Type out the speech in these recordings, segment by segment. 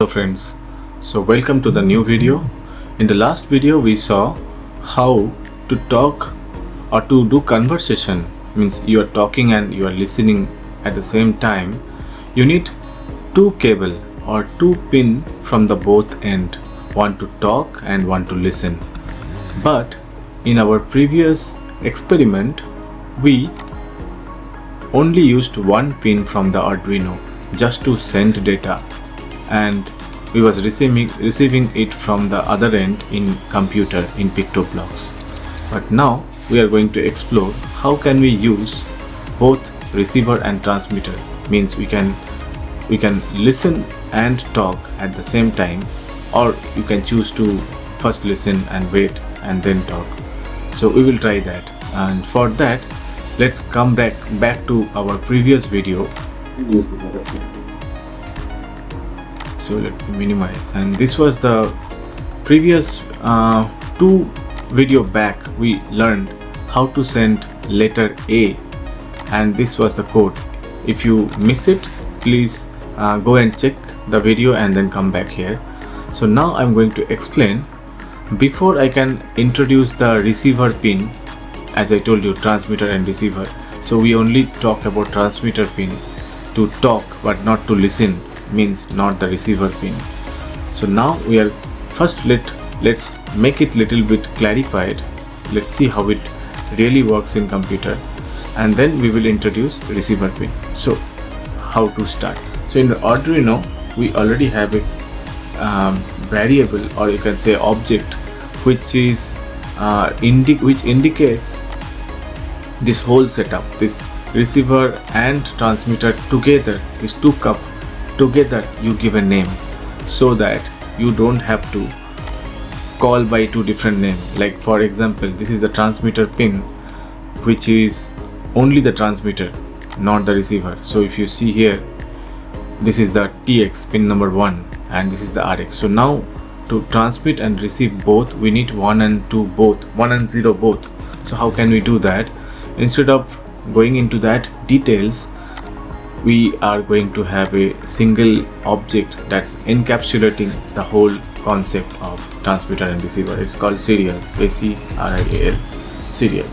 Hello friends, so welcome to the new video. In the last video we saw how to talk or to do conversation, means you are talking and you are listening at the same time. You need two cable or two pin from the both end, one to talk and one to listen. But in our previous experiment we only used one pin from the Arduino just to send data, and we was receiving it from the other end in computer in PictoBlocks. But now we are going to explore how can we use both receiver and transmitter, means we can listen and talk at the same time, or you can choose to first listen and wait and then talk. So we will try that, and for that let's come back to our previous video. So let me minimize, and this was the previous two video back we learned how to send letter A, and this was the code. If you miss it, please go and check the video and then come back here. So now I'm going to explain. Before I can introduce the receiver pin, as I told you, transmitter and receiver, so we only talk about transmitter pin to talk but not to listen, means not the receiver pin. So now we are first let's make it little bit clarified. Let's see how it really works in computer, and then we will introduce receiver pin. So how to start? So in the Arduino we already have a variable, or you can say object, which is which indicates this whole setup, this receiver and transmitter together, these two cup together. You give a name so that you don't have to call by two different names. Like for example, this is the transmitter pin, which is only the transmitter, not the receiver. So if you see here, this is the TX pin number 1 and this is the RX. So now to transmit and receive both, we need 1 and 2 both, 1 and 0 both. So how can we do that? Instead of going into that details, we are going to have a single object that's encapsulating the whole concept of transmitter and receiver. It's called serial, ACRIAL, serial.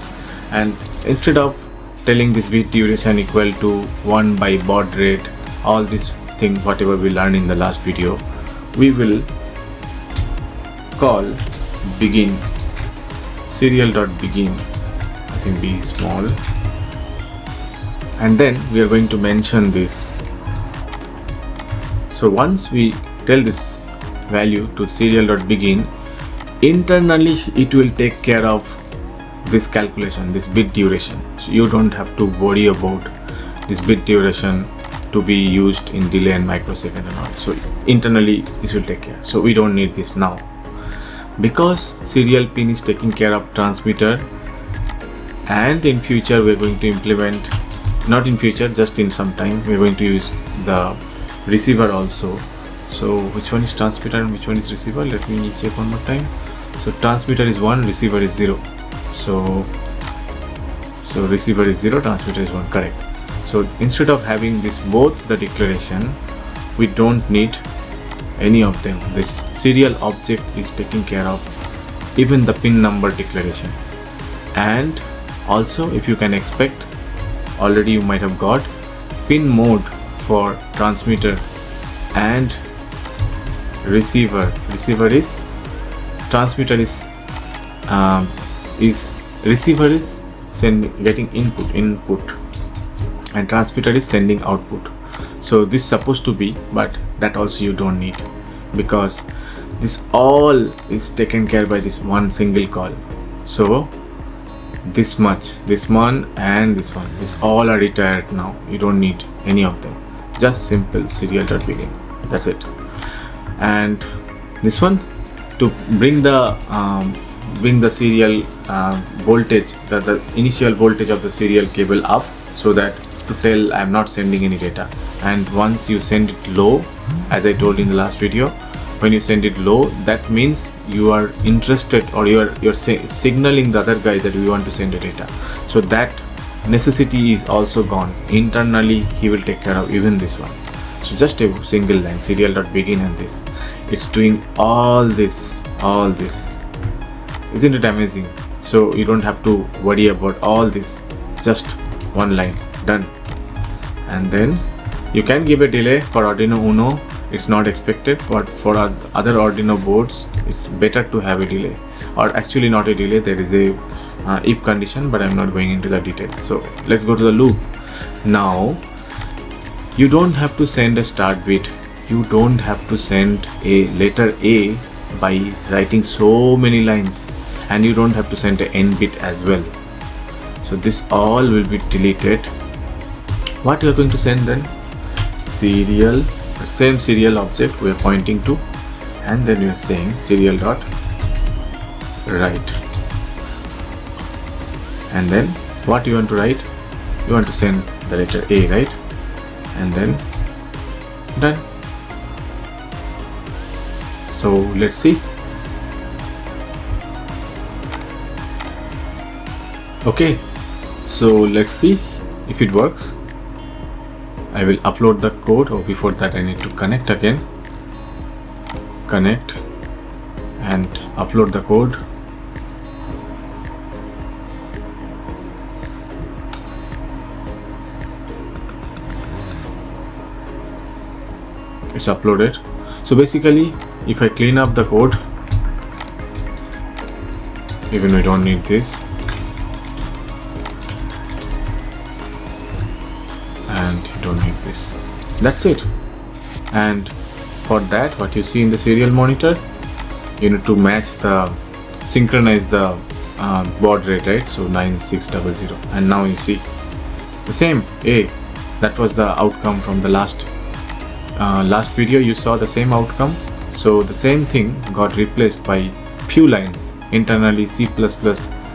And instead of telling this bit duration equal to 1 by baud rate, all this thing whatever we learned in the last video, we will call begin, serial.begin, I think B small, and then we are going to mention this. So once we tell this value to serial.begin, internally it will take care of this calculation, this bit duration. So you don't have to worry about this bit duration to be used in delay and microsecond and all. So internally this will take care. So we don't need this now, because serial pin is taking care of transmitter, and in future we're going to implement, not in future, just in some time, we're going to use the receiver also. So which one is transmitter and which one is receiver? Let me check one more time. So transmitter is 1, receiver is 0. So receiver is 0, transmitter is 1, correct. So instead of having this both the declaration, we don't need any of them. This serial object is taking care of even the pin number declaration. And also, if you can expect, already you might have got pin mode for transmitter and receiver. Receiver is, transmitter is receiver is getting input and transmitter is sending output. So this is supposed to be, but that also you don't need, because this all is taken care by this one single call. So this much, this one and this one, this all are retired now. You don't need any of them. Just simple serial.begin. That's it. And this one, to bring the serial voltage, the initial voltage of the serial cable up, so that to tell I'm not sending any data. And once you send it low, as I told in the last video, when you send it low, that means you are interested, or you're signaling the other guy that we want to send the data. So that necessity is also gone. Internally he will take care of even this one. So just a single line, serial.begin, and this, it's doing all this. Isn't it amazing? So you don't have to worry about all this, just one line, done. And then you can give a delay for Arduino Uno, it's not expected, but for other Arduino boards it's better to have a delay, or actually not a delay, there is a if condition, but I'm not going into the details. So let's go to the loop. Now you don't have to send a start bit, you don't have to send a letter A by writing so many lines, and you don't have to send an end bit as well. So this all will be deleted. What you are going to send then? Serial, the same serial object we are pointing to, and then you are saying serial dot write. And then what you want to write? You want to send the letter A, right? And then done. So let's see. Okay, so let's see if it works. I will upload the code, or before that I need to connect again. Connect and upload the code. It's uploaded. So basically, if I clean up the code, even we don't need this, and you don't need this, that's it. And for that, what you see in the serial monitor, you need to match the synchronize the baud rate, right? So 9600, and now you see the same A. That was the outcome from the last video. You saw the same outcome. So the same thing got replaced by few lines. Internally C++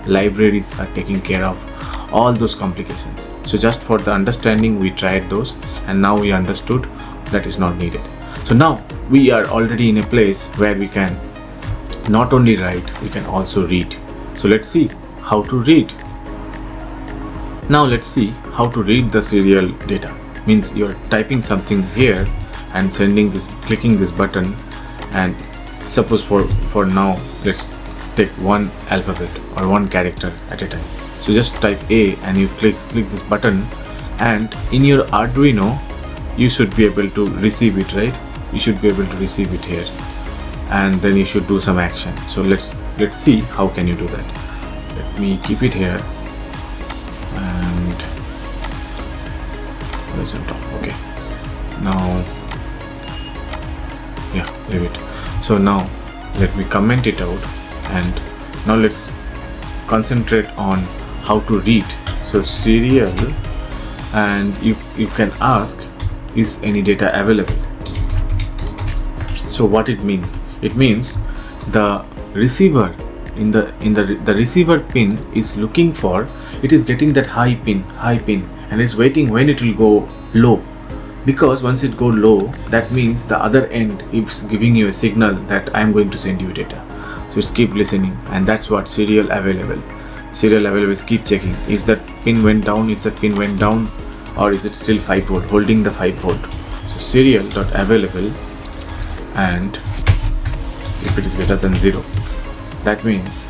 libraries are taking care of all those complications. So just for the understanding, we tried those, and now we understood that is not needed. So now we are already in a place where we can not only write, we can also read. So let's see how to read. Now let's see how to read the serial data. Means you're typing something here and sending this, clicking this button, and suppose for now let's take one alphabet or one character at a time. So just type A and you click this button, and in your Arduino you should be able to receive it, right? You should be able to receive it here, and then you should do some action. So let's see how can you do that. Let me keep it here, and where's on top? Okay, now yeah, leave it. So now let me comment it out, and now let's concentrate on how to read. So serial, and you can ask, is any data available? So what it means? It means the receiver in the receiver pin is looking for, it is getting that high pin, and it's waiting when it will go low. Because once it go low, that means the other end is giving you a signal that I am going to send you data. So just keep listening, and that's what serial available. Serial available is keep checking. Is that pin went down? Is that pin went down, or is it still 5 volt? Holding the 5 volt. So serial dot available, and if it is greater than 0, that means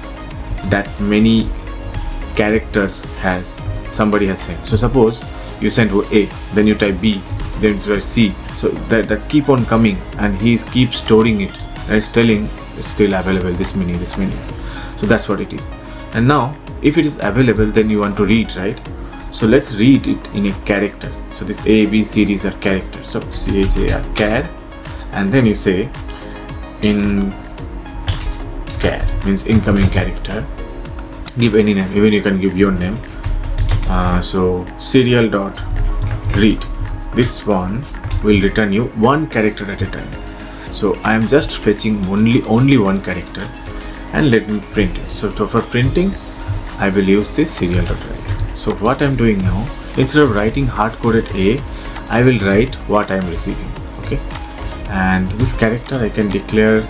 that many characters somebody has sent. So suppose you sent A, then you type B, then it's where C. So that's keep on coming, and he keeps storing it, and it's telling it's still available, this many. So that's what it is. And now if it is available, then you want to read, right? So let's read it in a character. So this A, B, C, D's are characters. So CHAR char, and then you say in char means incoming character. Give any name, even you can give your name. So serial dot read, this one will return you one character at a time. So I am just fetching only one character, and let me print it. So for printing, I will use this serial dot write. So what I am doing now, instead of writing hard-coded A, I will write what I am receiving. Okay, and this character I can declare.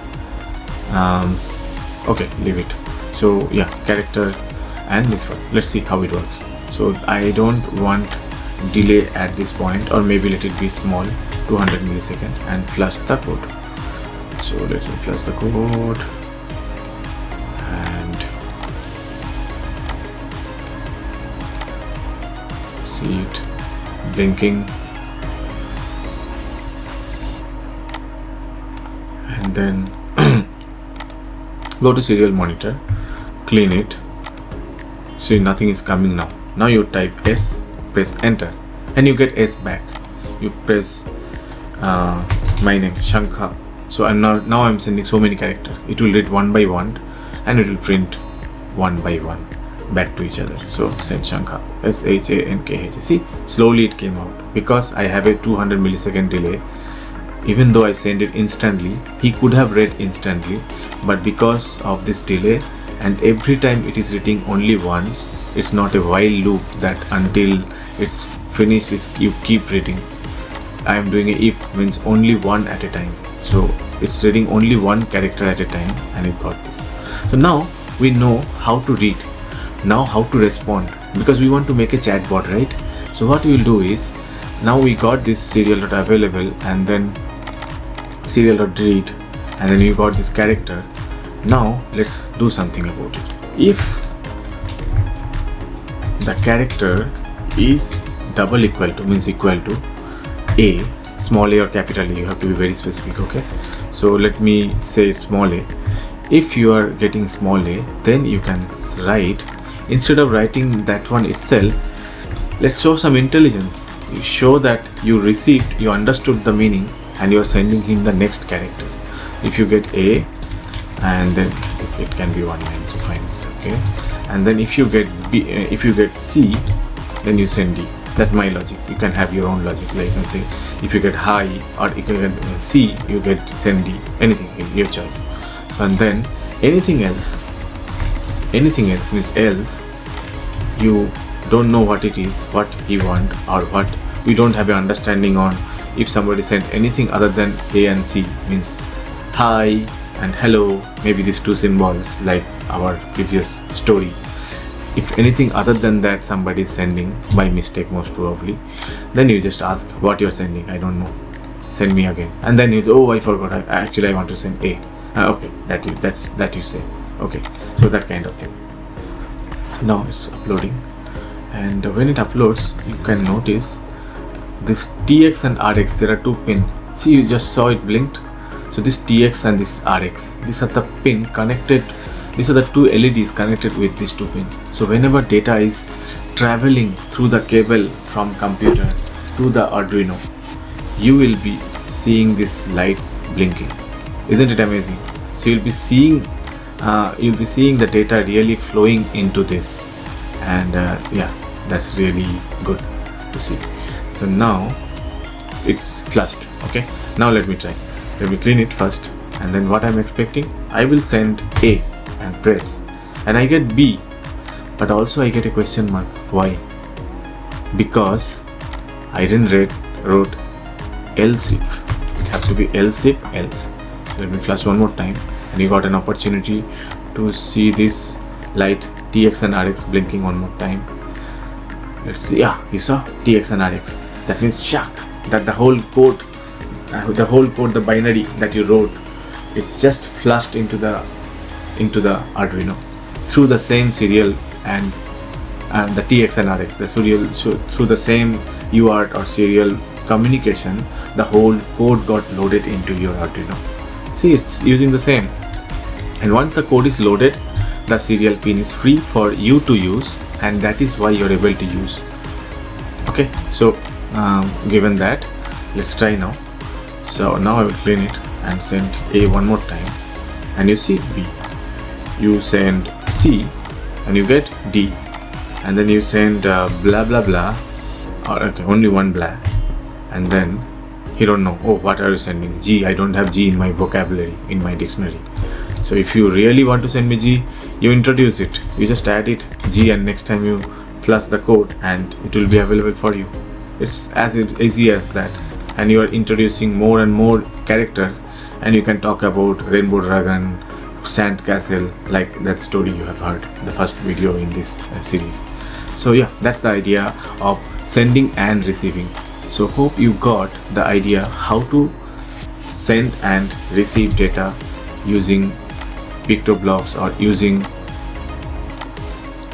Okay, leave it. So yeah, character and this one. Let's see how it works. So I don't want delay at this point, or maybe let it be small. 200 millisecond and flush the code. So let me flush the code and see it blinking, and then go to serial monitor, clean it. See, nothing is coming now. Now you type S, press enter, and you get S back. You press my name, Shankha. So I'm now I'm sending so many characters. It will read one by one and it will print one by one back to each other. So send Shankha, SHANKH. See, slowly it came out because I have a 200 millisecond delay. Even though I send it instantly, he could have read instantly, but because of this delay, and every time it is reading only once, it's not a while loop that until it's finished you keep reading. I am doing a if, means only one at a time. So it's reading only one character at a time, and it got this. So now we know how to read, now how to respond, because we want to make a chatbot, right? So what we will do is, now we got this serial.available and then serial.read, and then you got this character. Now let's do something about it. If the character is double equal to, means equal to A, small a or capital A, you have to be very specific, okay? So let me say small a. If you are getting small a, then you can write, instead of writing that one itself, let's show some intelligence. You show that you received, you understood the meaning, and you are sending him the next character. If you get A, and then it can be 1 line, so fine, it's okay. And then if you get B, if you get C, then you send D. That's my logic. You can have your own logic. Like you can say, if you get high, or if you get C, you get send D. Anything, your choice. So, and then anything else means else, you don't know what it is, what he want, or what we don't have an understanding on. If somebody sent anything other than A and C, means hi and hello, maybe these two symbols like our previous story. If anything other than that somebody is sending by mistake, most probably, then you just ask what you're sending. I don't know, send me again. And then you say, oh, I forgot, I want to send A. Okay, that you say. Okay, so that kind of thing. Now it's uploading, and when it uploads, you can notice this TX and RX, there are two pins. See, you just saw it blinked. So this TX and this RX, these are the pin connected, these are the two LEDs connected with these two pins. So whenever data is traveling through the cable from computer to the Arduino, you will be seeing these lights blinking. Isn't it amazing? So you'll be seeing the data really flowing into this, and yeah, that's really good to see. So now it's flushed. Okay, now let me try. Let me clean it first, and then what I'm expecting, I will send A and press, and I get B, but also I get a question mark. Why? Because I didn't wrote else if. It has to be else if else. So let me flash one more time, and you got an opportunity to see this light TX and RX blinking one more time. Let's see. Yeah, you saw TX and RX. That means shock that the whole code, the binary that you wrote, it just flushed into the Arduino through the same serial and the TX and RX, the serial, through the same UART or serial communication, the whole code got loaded into your Arduino. See, it's using the same, and once the code is loaded, the serial pin is free for you to use, and that is why you're able to use. Okay, so given that, let's try now. So now I will clean it and send A one more time, and you see B. You send C and you get D, and then you send blah blah blah, or okay, only one blah, and then you don't know, oh, what are you sending? G. I don't have G in my vocabulary, in my dictionary. So if you really want to send me G, you introduce it, you just add it G, and next time you flush the code and it will be available for you. It's as easy as that, and you are introducing more and more characters, and you can talk about Rainbow Dragon, Sand Castle, like that story you have heard, the first video in this series. So yeah, that's the idea of sending and receiving. So hope you got the idea how to send and receive data using PictoBlocks or using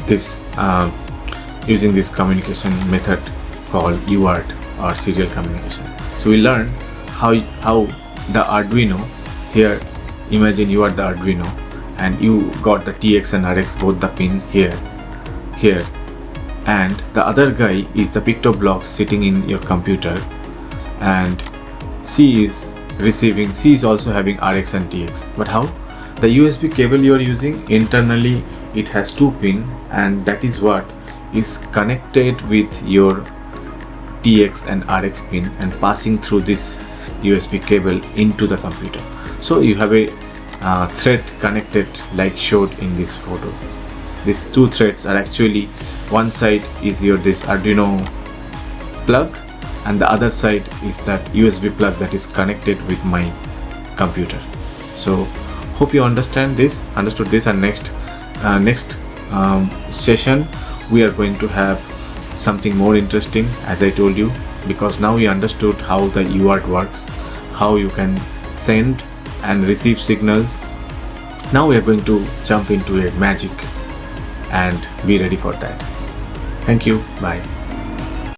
this communication method called UART or serial communication. So we learned how the Arduino here. Imagine you are the Arduino and you got the TX and RX, both the pin here, and the other guy is the PictoBlocks sitting in your computer, and C is also having RX and TX. But how? The USB cable you are using internally, it has 2 pin, and that is what is connected with your TX and RX pin and passing through this USB cable into the computer. So you have a thread connected like showed in this photo. These 2 threads are actually, one side is this Arduino plug and the other side is that USB plug that is connected with my computer. So hope you understood this, and next session we are going to have something more interesting, as I told you, because now we understood how the UART works, how you can send and receive signals. Now we are going to jump into a magic and be ready for that. Thank you. Bye.